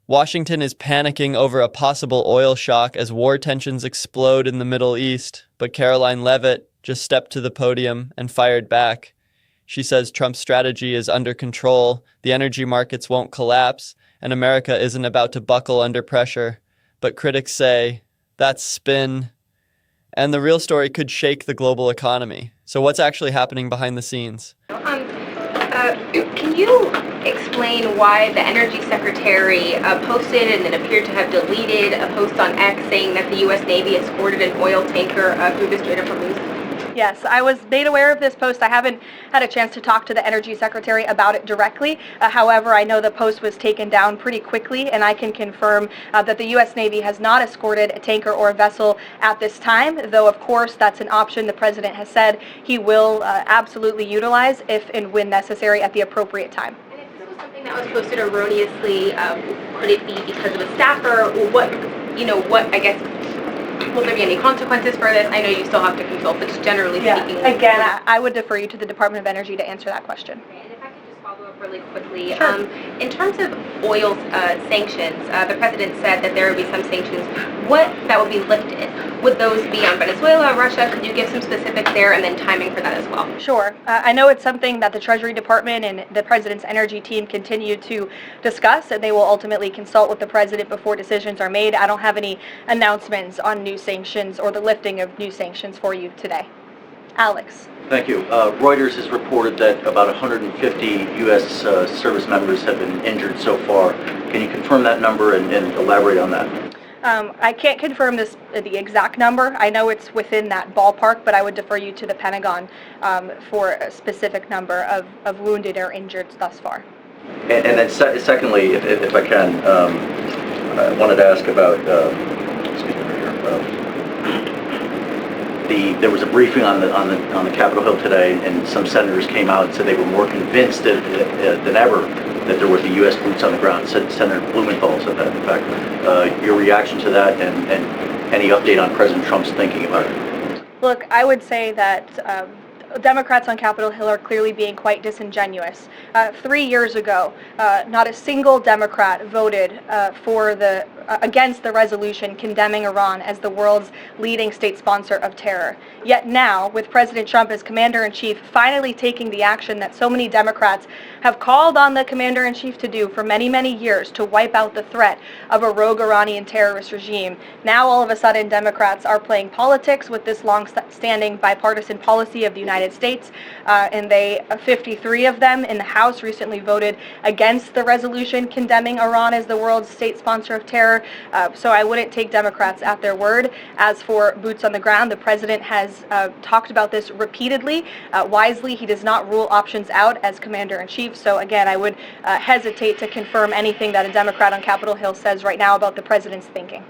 Washington is panicking over a possible oil shock as war tensions explode in the Middle East, but Karoline Leavitt just stepped to the podium and fired back. She says Trump's strategy is under control, the energy markets won't collapse, and America isn't about to buckle under pressure. But critics say, that's spin. And the real story could shake the global economy. So what's actually happening behind the scenes? Can you explain why the Energy Secretary posted and then appeared to have deleted a post on X saying that the U.S. Navy escorted an oil tanker through the Strait of Hormuz? Yes, I was made aware of this post. I haven't had a chance to talk to the Energy Secretary about it directly. However, I know the post was taken down pretty quickly, and I can confirm that the U.S. Navy has not escorted a tanker or a vessel at this time, though, of course, that's an option the President has said he will absolutely utilize if and when necessary at the appropriate time. And if this was something that was posted erroneously, could it be because of a staffer? I guess, will there be any consequences for this? I know you still have to consult, but just generally speaking. Again, I would defer you to the Department of Energy to answer that question. And if I could just follow up really quickly. Sure. In terms of oil sanctions, the President said that there would be some sanctions. What that would be lifted? Would those be on Venezuela, Russia? Could you give some specifics there and then timing for that as well? Sure. I know it's something that the Treasury Department and the President's energy team continue to discuss, and they will ultimately consult with the President before decisions are made. I don't have any announcements on new sanctions or the lifting of new sanctions for you today. Alex. Thank you. Reuters has reported that about 150 U.S. service members have been injured so far. Can you confirm that number and elaborate on that? I can't confirm the exact number. I know it's within that ballpark, but I would defer you to the Pentagon for a specific number of wounded or injured thus far. And then secondly, if I can, I wanted to ask about, there was a briefing on the Capitol Hill today, and some senators came out and said they were more convinced than ever that there would be U.S. boots on the ground. Senator Blumenthal said that, in fact. Your reaction to that and any update on President Trump's thinking about it? Look, I would say that Democrats on Capitol Hill are clearly being quite disingenuous. 3 years ago, not a single Democrat voted against the resolution condemning Iran as the world's leading state sponsor of terror. Yet now, with President Trump as Commander-in-Chief finally taking the action that so many Democrats have called on the Commander-in-Chief to do for many, many years to wipe out the threat of a rogue Iranian terrorist regime, now all of a sudden Democrats are playing politics with this long-standing bipartisan policy of the United States, and 53 of them in the House recently voted against the resolution condemning Iran as the world's state sponsor of terror. So I wouldn't take Democrats at their word. As for boots on the ground, the President has talked about this repeatedly. Wisely, he does not rule options out as Commander-in-Chief. So again, I would hesitate to confirm anything that a Democrat on Capitol Hill says right now about the President's thinking.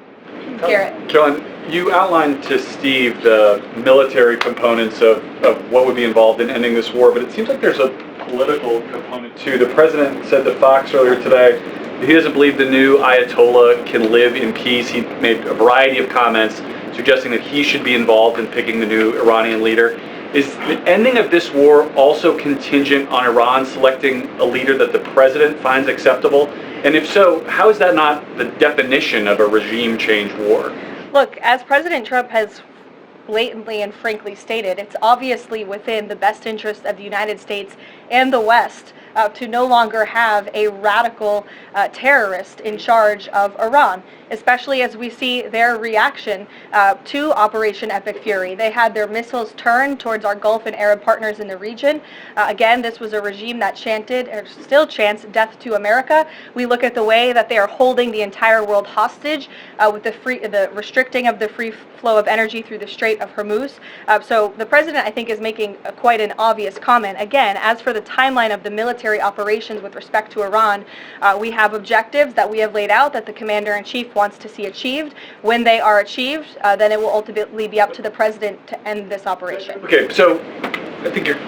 Garrett. John, you outlined to Steve the military components of what would be involved in ending this war, but it seems like there's a political component too. The President said to Fox earlier today that he doesn't believe the new Ayatollah can live in peace. He made a variety of comments suggesting that he should be involved in picking the new Iranian leader. Is the ending of this war also contingent on Iran selecting a leader that the President finds acceptable? And if so, how is that not the definition of a regime change war? Look, as President Trump has blatantly and frankly stated, it's obviously within the best interest of the United States and the West to no longer have a radical terrorist in charge of Iran, especially as we see their reaction to Operation Epic Fury. They had their missiles turned towards our Gulf and Arab partners in the region. Again, this was a regime that chanted, or still chants, death to America. We look at the way that they are holding the entire world hostage with the restricting of the free flow of energy through the Strait of Hormuz. So the President, I think, is making quite an obvious comment. Again, as for the timeline of the military operations with respect to Iran, we have objectives that we have laid out that the Commander-in-Chief wants to see achieved. When they are achieved, then it will ultimately be up to the President to end this operation. Okay, so I think you're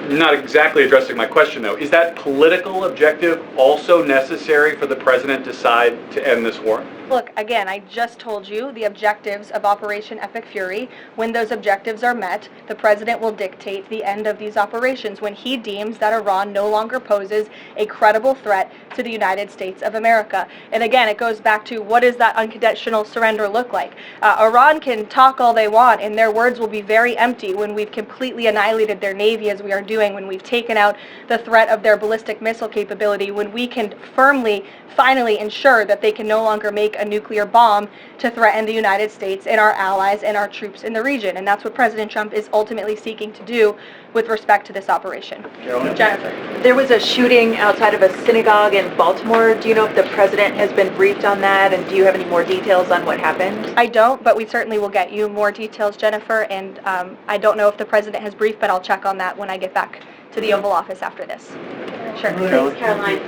not exactly addressing my question, though. Is that political objective also necessary for the President to decide to end this war? Look, again, I just told you the objectives of Operation Epic Fury. When those objectives are met, the president will dictate the end of these operations when he deems that Iran no longer poses a credible threat to the United States of America. And again, it goes back to what does that unconditional surrender look like? Iran can talk all they want, and their words will be very empty when we've completely annihilated their navy, as we are doing, when we've taken out the threat of their ballistic missile capability, when we can firmly, finally ensure that they can no longer make a nuclear bomb to threaten the United States and our allies and our troops in the region. And that's what President Trump is ultimately seeking to do with respect to this operation. Jennifer. There was a shooting outside of a synagogue in Baltimore. Do you know if the president has been briefed on that, and do you have any more details on what happened? I don't, but we certainly will get you more details, Jennifer, and I don't know if the president has briefed, but I'll check on that when I get back to the Oval Office after this. Sure. Thanks, Caroline.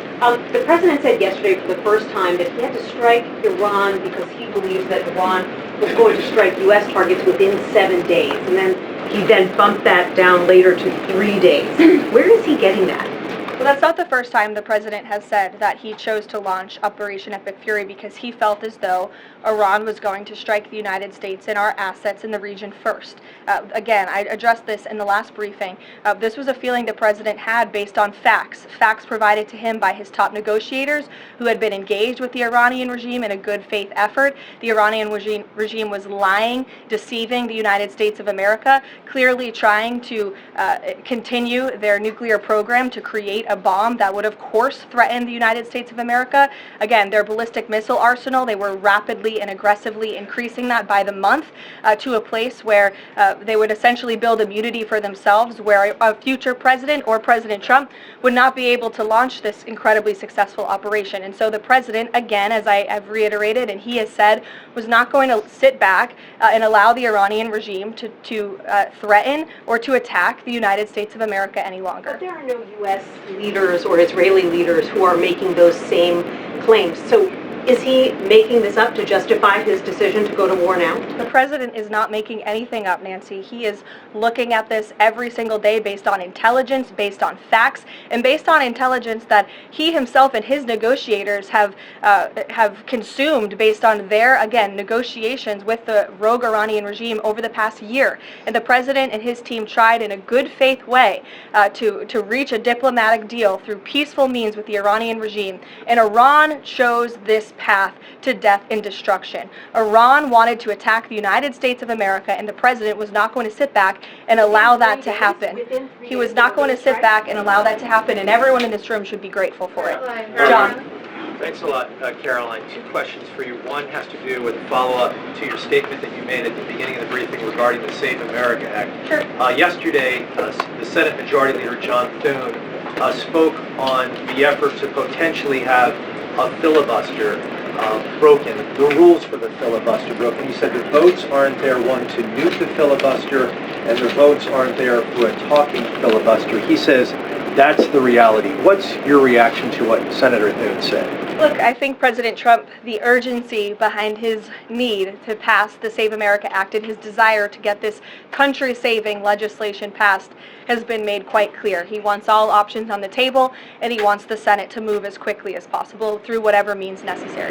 The president said yesterday for the first time that he had to strike Iran because he believes that Iran was going to strike U.S. targets within 7 days. And then he then bumped that down later to 3 days. Where is he getting that? Well, that's not the first time the president has said that he chose to launch Operation Epic Fury because he felt as though Iran was going to strike the United States and our assets in the region first. Again, I addressed this in the last briefing. This was a feeling the president had based on facts provided to him by his top negotiators who had been engaged with the Iranian regime in a good faith effort. The Iranian regime was lying, deceiving the United States of America, clearly trying to continue their nuclear program to create a bomb that would, of course, threaten the United States of America. Again, their ballistic missile arsenal, they were rapidly and aggressively increasing that by the month to a place where they would essentially build immunity for themselves, where a future president or President Trump would not be able to launch this incredibly successful operation. And so the president, again, as I have reiterated and he has said, was not going to sit back and allow the Iranian regime to threaten or to attack the United States of America any longer. But there are no U.S. leaders or Israeli leaders who are making those same claims. So is he making this up to justify his decision to go to war now? The president is not making anything up, Nancy. He is looking at this every single day based on intelligence, based on facts, and based on intelligence that he himself and his negotiators have consumed based on their, again, negotiations with the rogue Iranian regime over the past year. And the president and his team tried in a good faith way to reach a diplomatic deal through peaceful means with the Iranian regime. And Iran chose this path to death and destruction. Iran wanted to attack the United States of America, and the president was not going to sit back and allow that to happen. He was not going to sit back and allow that to happen, and everyone in this room should be grateful for it. John. Thanks a lot, Caroline. Two questions for you. One has to do with a follow-up to your statement that you made at the beginning of the briefing regarding the Save America Act. Sure. Yesterday, the Senate Majority Leader John Thune spoke on the effort to potentially have a filibuster broken, the rules for the filibuster broken. He said the votes aren't there, one, to nuke the filibuster, and the votes aren't there for a talking filibuster. He says that's the reality. What's your reaction to what Senator Thune said? Look, I think President Trump, the urgency behind his need to pass the Save America Act and his desire to get this country-saving legislation passed has been made quite clear. He wants all options on the table, and he wants the Senate to move as quickly as possible through whatever means necessary.